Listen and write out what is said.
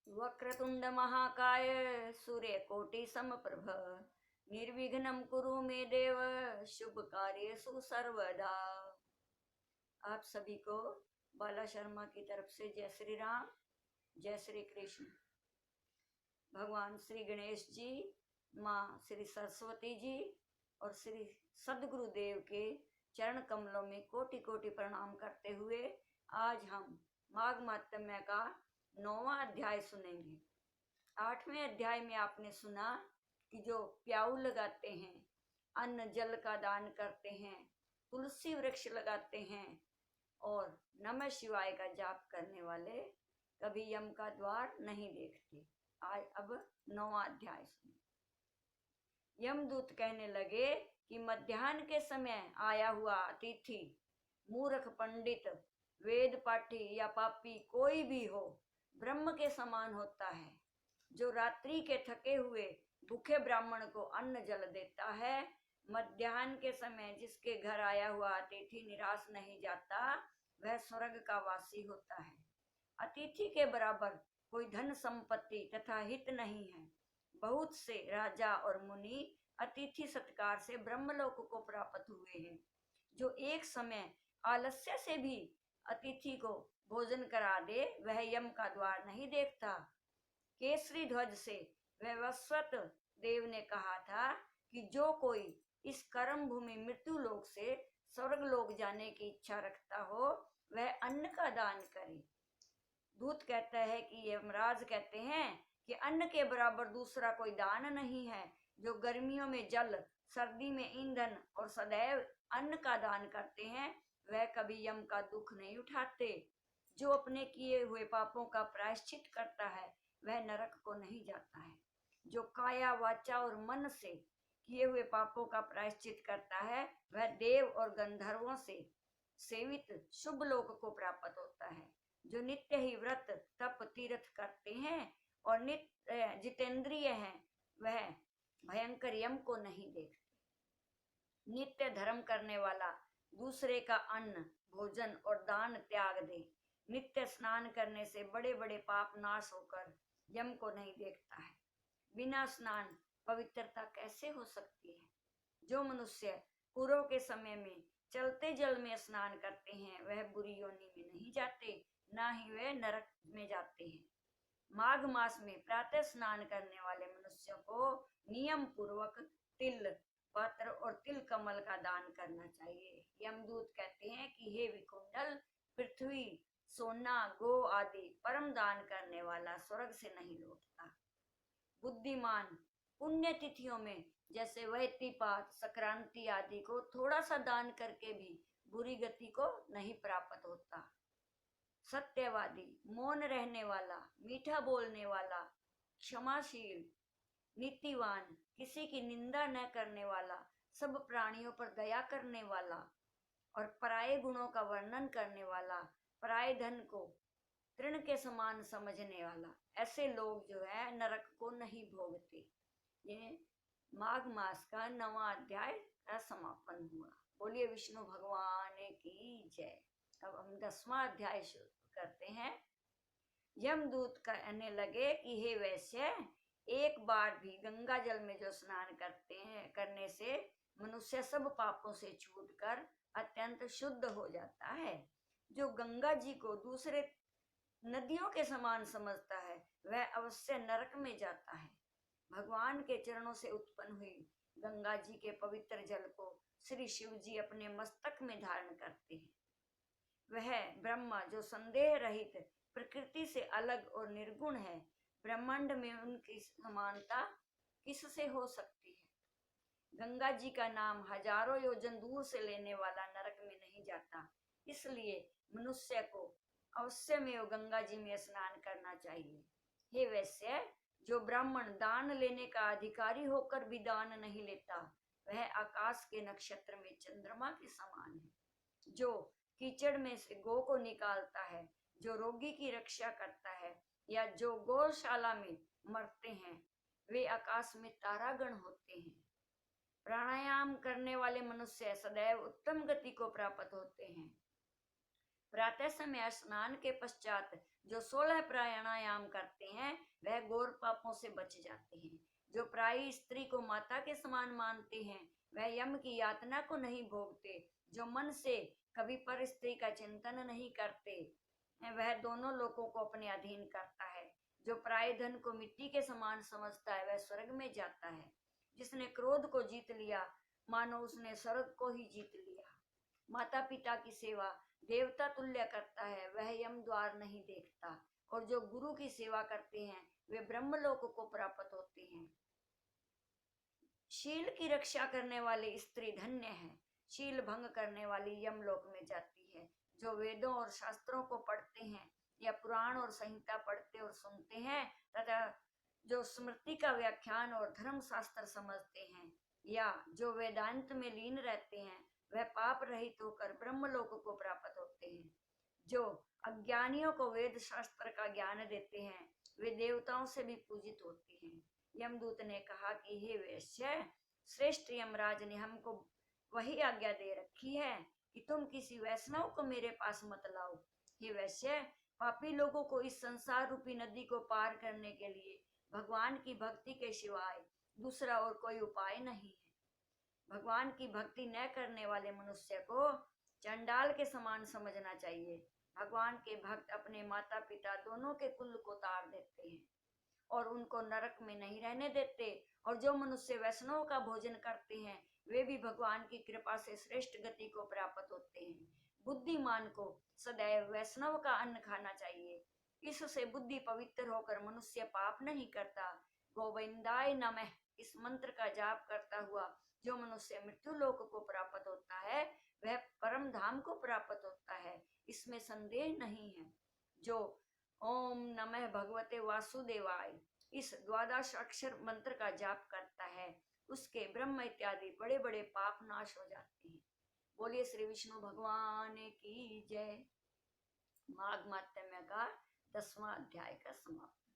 वक्रतुंड महाकाय सूर्यकोटि समप्रभ निर्विघ्नं कुरु मे देव शुभ कार्येषु सर्वदा। आप सभी को बाला शर्मा की तरफ से जय श्री राम, जय श्री कृष्ण। भगवान श्री गणेश जी, माँ श्री सरस्वती जी और श्री सदगुरुदेव के चरण कमलों में कोटि कोटि प्रणाम करते हुए आज हम माघ माहात्म्य का 9वां अध्याय सुनेंगे। 8वें अध्याय में आपने सुना कि जो प्याऊ लगाते हैं, अन्न जल का दान करते हैं, तुलसी वृक्ष लगाते हैं और नमः शिवाय का जाप करने वाले कभी यम का द्वार नहीं देखते। आज अब 9वां अध्याय सुने। यमदूत कहने लगे कि मध्याह्न के समय आया हुआ अतिथि, मूर्ख पंडित, वेद पाठी या पापी कोई भी हो, ब्रह्म के समान होता है। जो रात्रि के थके हुए भूखे ब्राह्मण को अन्न जल देता है, मध्याह्न के समय जिसके घर आया हुआ अतिथि निराश नहीं जाता, वह स्वर्ग का वासी होता है। अतिथि के बराबर कोई धन संपत्ति तथा हित नहीं है। बहुत से राजा और मुनि अतिथि सत्कार से ब्रह्मलोक को प्राप्त हुए हैं। जो एक समय आलस्य से भी अतिथि को भोजन करा दे, वह यम का द्वार नहीं देखता। केसरी ध्वज से वैवस्वत देव ने कहा था कि जो कोई इस कर्म भूमि मृत्यु लोक से स्वर्ग लोक जाने की इच्छा रखता हो, वह अन्न का दान करे। दूत कहता है कि यमराज कहते हैं कि अन्न के बराबर दूसरा कोई दान नहीं है। जो गर्मियों में जल, सर्दी में ईंधन और सदैव अन्न का दान करते हैं, वह कभी यम का दुख नहीं उठाते। जो अपने किए हुए पापों का प्रायश्चित करता है, वह नरक को नहीं जाता है। जो काया, वाचा और मन से किए हुए पापों का प्रायश्चित करता है, वह देव और गंधर्वों से सेवित शुभ लोक को प्राप्त होता है। जो नित्य ही व्रत, तप, तीर्थ करते हैं और नित्य जितेंद्रिय हैं, वह भयंकर यम को नहीं देखते। नित्य धर्म करने वाला दूसरे का अन्न, भोजन और दान त्याग दे। नित्य स्नान करने से बड़े बड़े पाप नाश होकर यम को नहीं देखता है। बिना स्नान पवित्रता कैसे हो सकती है? जो मनुष्य पूर्व के समय में चलते जल में स्नान करते हैं, वह बुरी योनि में नहीं जाते, ना ही वे नरक में जाते हैं। माघ मास में प्रातः स्नान करने वाले मनुष्यों को नियम पूर्वक तिल पत्र और तिल कमल का दान करना चाहिए। यमदूत कहते हैं कि हे विकुंडल, पृथ्वी, सोना, गो आदि परम दान करने वाला स्वर्ग से नहीं लौटता। बुद्धिमान पुण्य तिथियों में जैसे वैतिपात, संक्रांति आदि को थोड़ा सा दान करके भी बुरी गति को नहीं प्राप्त होता। सत्यवादी, मौन रहने वाला, मीठा बोलने वाला, क्षमाशील, नीतिवान, किसी की निंदा न करने वाला, सब प्राणियों पर दया करने वाला और पराये गुणों का वर्णन करने वाला, पराये धन को तृण के समान समझने वाला, ऐसे लोग जो है नरक को नहीं भोगते। ये माघ मास का 9वां अध्याय का समापन हुआ। बोलिए विष्णु भगवान की जय। अब हम 10वां अध्याय शुरू करते हैं। यमदूत कहने लगे कि हे वैश्य, एक बार भी गंगा जल में जो स्नान करने से मनुष्य सब पापों से छूटकर अत्यंत शुद्ध हो जाता है। जो गंगा जी को दूसरे नदियों के समान समझता है, वह अवश्य नरक में जाता है। भगवान के चरणों से उत्पन्न हुई गंगा जी के पवित्र जल को श्री शिव जी अपने मस्तक में धारण करते हैं। वह ब्रह्मा जो संदेह रहित, प्रकृति से अलग और निर्गुण है, ब्रह्मांड में उनकी समानता किससे हो सकती है? गंगा जी का नाम हजारों योजन दूर से लेने वाला नरक में नहीं जाता। इसलिए मनुष्य को अवश्य में गंगा जी में स्नान करना चाहिए। हे वैश्य, जो ब्राह्मण दान लेने का अधिकारी होकर भी दान नहीं लेता, वह आकाश के नक्षत्र में चंद्रमा के समान है। जो कीचड़ में से गौ को निकालता है, जो रोगी की रक्षा करता है या जो गौशाला में मरते हैं, वे आकाश में तारागण होते हैं। प्राणायाम करने वाले मनुष्य सदैव उत्तम गति को प्राप्त होते हैं। प्रातः समय स्नान के पश्चात जो 16 प्राणायाम करते हैं, वह घोर पापों से बच जाते हैं। जो प्रायी स्त्री को माता के समान मानते हैं वह यम की यातना को नहीं भोगते। जो मन से कभी पर स्त्री का चिंतन नहीं करते वह दोनों लोगों को अपने अधीन करता है। जो प्राय धन को मिट्टी के समान समझता है वह स्वर्ग में जाता है। जिसने क्रोध को जीत लिया मानो उसने स्वर्ग को ही जीत लिया। माता पिता की सेवा देवता तुल्य करता है, वह यम द्वार नहीं देखता। और जो गुरु की सेवा करते हैं वे ब्रह्मलोक को प्राप्त होते हैं। शील की रक्षा करने वाली स्त्री धन्य है, शील भंग करने वाली यमलोक में जाती है। जो वेदों और शास्त्रों को पढ़ते हैं या पुराण और संहिता पढ़ते और सुनते हैं तथा जो स्मृति का व्याख्यान और धर्म शास्त्र समझते हैं या जो वेदांत में लीन रहते हैं वह पाप रहित होकर ब्रह्मलोक को प्राप्त होते हैं। जो अज्ञानियों को वेद शास्त्र का ज्ञान देते हैं वे देवताओं से भी पूजित होते हैं। यमदूत ने कहा कि हे वैश्य, श्रेष्ठ यमराज ने हमको वही आज्ञा दे रखी है कि तुम किसी वैष्णव को मेरे पास मत लाओ। हे वैश्य, पापी लोगों को इस संसार रूपी नदी को पार करने के लिए भगवान की भक्ति के सिवाय दूसरा और कोई उपाय नहीं है। भगवान की भक्ति न करने वाले मनुष्य को चंडाल के समान समझना चाहिए। भगवान के भक्त अपने माता पिता दोनों के कुल को तार देते हैं और उनको नरक में नहीं रहने देते। और जो मनुष्य वैष्णव का भोजन करते हैं वे भी भगवान की कृपा से श्रेष्ठ गति को प्राप्त होते हैं। बुद्धिमान को सदैव वैष्णव का अन्न खाना चाहिए, इससे बुद्धि पवित्र होकर मनुष्य पाप नहीं करता। गोविंदाय नमः इस मंत्र का जाप करता हुआ जो मनुष्य मृत्यु लोक को प्राप्त होता है वह परम धाम को प्राप्त होता है, इसमें संदेह नहीं है। जो ओम नमः भगवते वासुदेवाय इस द्वादश अक्षर मंत्र का जाप करता है उसके ब्रह्म इत्यादि बड़े बड़े पाप नाश हो जाते हैं। बोलिए श्री विष्णु भगवान की जय। माघ मात्म्य का 10वां अध्याय का समाप्त।